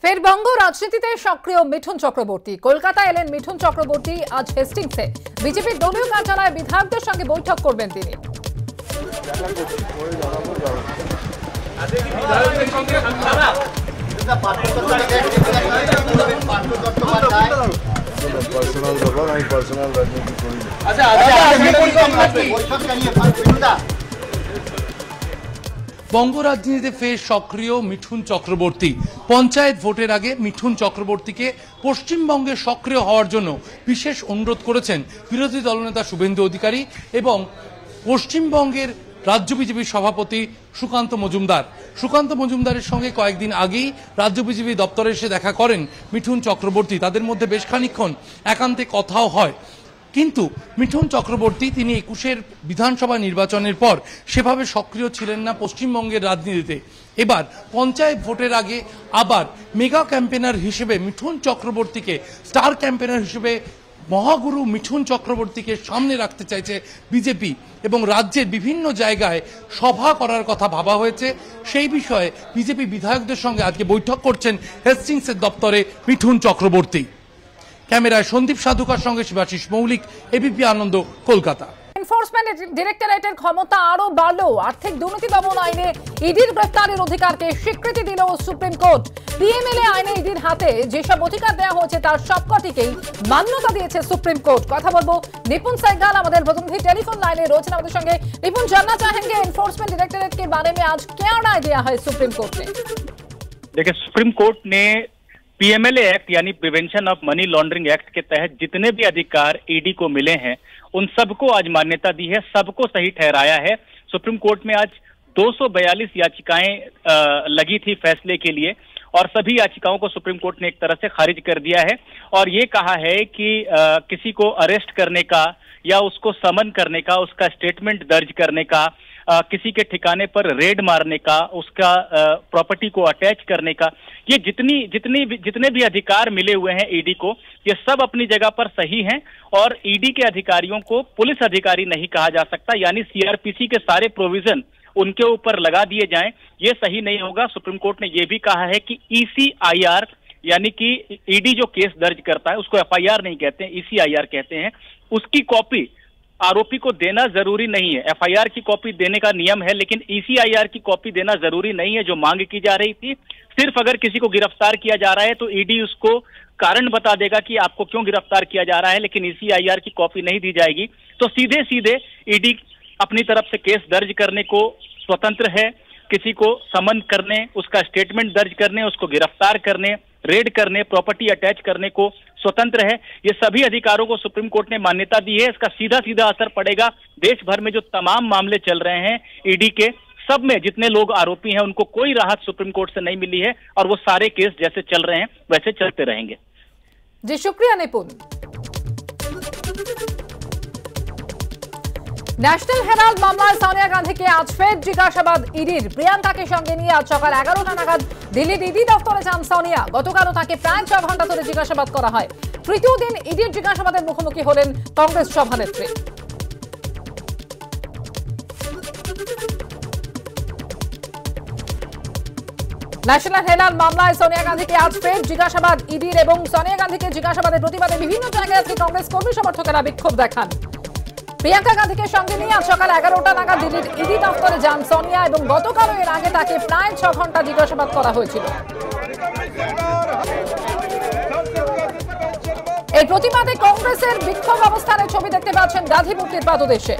ফের বঙ্গ রাজনীতিতে সক্রিয় মিঠুন চক্রবর্তী। কলকাতা এলেন মিঠুন চক্রবর্তী। আজ হেস্টিংসে বিজেপির দলীয় কার্যালয়ে বিধায়কদের সঙ্গে বৈঠক করবেন তিনি। বঙ্গ রাজনীতিতে ফের সক্রিয় মিঠুন চক্রবর্তী। পঞ্চায়েত ভোটের আগে মিঠুন চক্রবর্তীকে পশ্চিমবঙ্গে সক্রিয় হওয়ার জন্য বিশেষ অনুরোধ করেছেন বিরোধী দলনেতা শুভেন্দু অধিকারী এবং পশ্চিমবঙ্গের রাজ্য বিজেপির সভাপতি সুকান্ত মজুমদার। সুকান্ত মজুমদারের সঙ্গে কয়েকদিন আগেই রাজ্য বিজেপি দপ্তরে এসে দেখা করেন মিঠুন চক্রবর্তী। তাদের মধ্যে বেশ খানিকক্ষণ একান্তে কথাও হয়। কিন্তু মিঠুন চক্রবর্তী তিনি 21-এর বিধানসভা নির্বাচনের পর সেভাবে সক্রিয় ছিলেন না পশ্চিমবঙ্গের রাজনীতিতে। এবার পঞ্চায়েত ভোটের আগে আবার মেগা ক্যাম্পেনার হিসেবে মিঠুন চক্রবর্তীকে, স্টার ক্যাম্পেনার হিসেবে মহাগুরু মিঠুন চক্রবর্তীকে সামনে রাখতে চাইছে বিজেপি এবং রাজ্যের বিভিন্ন জায়গায় সভা করার কথা ভাবা হয়েছে। সেই বিষয়ে বিজেপি বিধায়কদের সঙ্গে আজকে বৈঠক করছেন হেস্টিংসের দপ্তরে মিঠুন চক্রবর্তী। ক্যামেরায় সন্দীপ সাধুকার সঙ্গে শিবাশিস মৌলিক, এবিপি আনন্দ, কলকাতা। এনফোর্সমেন্ট ডিরেক্টরেটের ক্ষমতা আরো বাড়লো। আর্থিক দুর্নীতি দমন আইনে ইডির গ্রেফতারের অধিকারকে স্বীকৃতি দিল সুপ্রিম কোর্ট। পিএমএলএ আইনে ইডির হাতে যেসব অধিকার দেওয়া হয়েছে তার সবকটিকেই মান্যতা দিয়েছে সুপ্রিম কোর্ট। কথা বলবো निपुण सहगल, আমাদের প্রতিনিধি টেলিফোন লাইনে রয়েছেন আমাদের সঙ্গে। निपुण, जानना चाहेंगे एनफोर्समेंट डायरेक्टरेट के बारे में आज क्या राय दिया है सुप्रीम कोर्ट ने? देखिए, सुप्रीम कोर्ट ने पीएमएलए एक्ट यानी prevention of money laundering act के तहत जितने भी अधिकार ईडी को मिले हैं उन सबको आज मान्यता दी है, सबको सही ठहराया है। सुप्रीम कोर्ट में आज 242 याचिकाएं लगी थी फैसले के लिए और सभी याचिकाओं को सुप्रीम कोर्ट ने एक तरह से खारिज कर दिया है और ये कहा है कि किसी को अरेस्ट करने का या उसको समन करने का, उसका स्टेटमेंट दर्ज करने का, किसी के ठिकाने पर रेड मारने का, उसका प्रॉपर्टी को अटैच करने का, ये जितने भी अधिकार मिले हुए हैं ईडी को, ये सब अपनी जगह पर सही हैं और ईडी के अधिकारियों को पुलिस अधिकारी नहीं कहा जा सकता, यानी सीआरपीसी के सारे प्रोविजन उनके ऊपर लगा दिए जाएं, ये सही नहीं होगा। सुप्रीम कोर्ट ने ये भी कहा है कि ईसीआईआर यानी कि ईडी जो केस दर्ज करता है उसको एफआईआर नहीं कहते हैं, ईसीआईआर कहते हैं, उसकी कॉपी आरोपी को देना जरूरी नहीं है। एफआईआर की कॉपी देने का नियम है लेकिन ईसीआईआर की कॉपी देना जरूरी नहीं है, जो मांग की जा रही थी। सिर्फ अगर किसी को गिरफ्तार किया जा रहा है तो ईडी उसको कारण बता देगा कि आपको क्यों गिरफ्तार किया जा रहा है, लेकिन ईसीआईआर की कॉपी नहीं दी जाएगी। तो सीधे सीधे ईडी अपनी तरफ से केस दर्ज करने को स्वतंत्र है, किसी को समन करने, उसका स्टेटमेंट दर्ज करने, उसको गिरफ्तार करने, रेड करने, प्रॉपर्टी अटैच करने को स्वतंत्र है। ये सभी अधिकारों को सुप्रीम कोर्ट ने मान्यता दी है। इसका सीधा सीधा असर पड़ेगा देश भर में जो तमाम मामले चल रहे हैं ईडी के, सब में जितने लोग आरोपी हैं उनको कोई राहत सुप्रीम कोर्ट से नहीं मिली है और वो सारे केस जैसे चल रहे हैं वैसे चलते रहेंगे। जी शुक्रिया निपुण। ন্যাশনাল হেরাল্ড মামলায় সোনিয়া গান্ধীকে আজ ফের জিজ্ঞাসাবাদ ইডির। প্রিয়াঙ্কাকে সঙ্গে নিয়ে আজ সকাল 11টা নাগাদ দিল্লির ইডি দফতরে যান সোনিয়া। গতকালও তাকে প্রায় 6 ঘন্টা ধরে জিজ্ঞাসাবাদ করা হয়। তৃতীয় দিন ইডির জিজ্ঞাসাবাদের মুখোমুখি হলেন কংগ্রেস সভানেত্রী। ন্যাশনাল হেরাল্ড মামলায় সোনিয়া গান্ধীকে আজ ফের জিজ্ঞাসাবাদ ইডির এবং সোনিয়া গান্ধীকে জিজ্ঞাসাবাদের প্রতিবাদে বিভিন্ন জায়গায় আজকে কংগ্রেস কর্মী সমর্থকেরা বিক্ষোভ দেখান। প্রিয়াঙ্কা গান্ধীকে সঙ্গে নিয়ে আজ সকাল 11টা নাগাদ দিল্লির ইডি দফতরে যান সোনিয়া এবং গতকাল এর আগে তাকে প্রায় 6 ঘন্টা জিজ্ঞাসাবাদ করা হয়েছিল। এই প্রতিবাদে কংগ্রেসের বিক্ষোভ অবস্থানের ছবি দেখতে পাচ্ছেন গান্ধী মূর্তির পাদদেশে।